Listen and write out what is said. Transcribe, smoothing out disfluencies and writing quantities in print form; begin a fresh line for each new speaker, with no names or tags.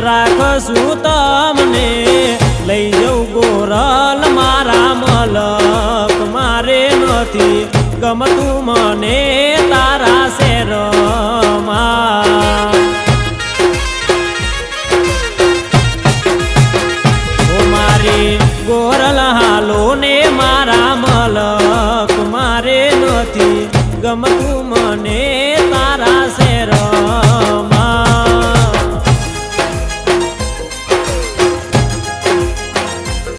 રાખશું તમને લઈ જઉં ગોરલ મારા મલક મારે નથી ગમતું મને તારા શેરમાં ઓ મારી ગોરલ હાલો ને મારા મલક મારે નથી ગમતું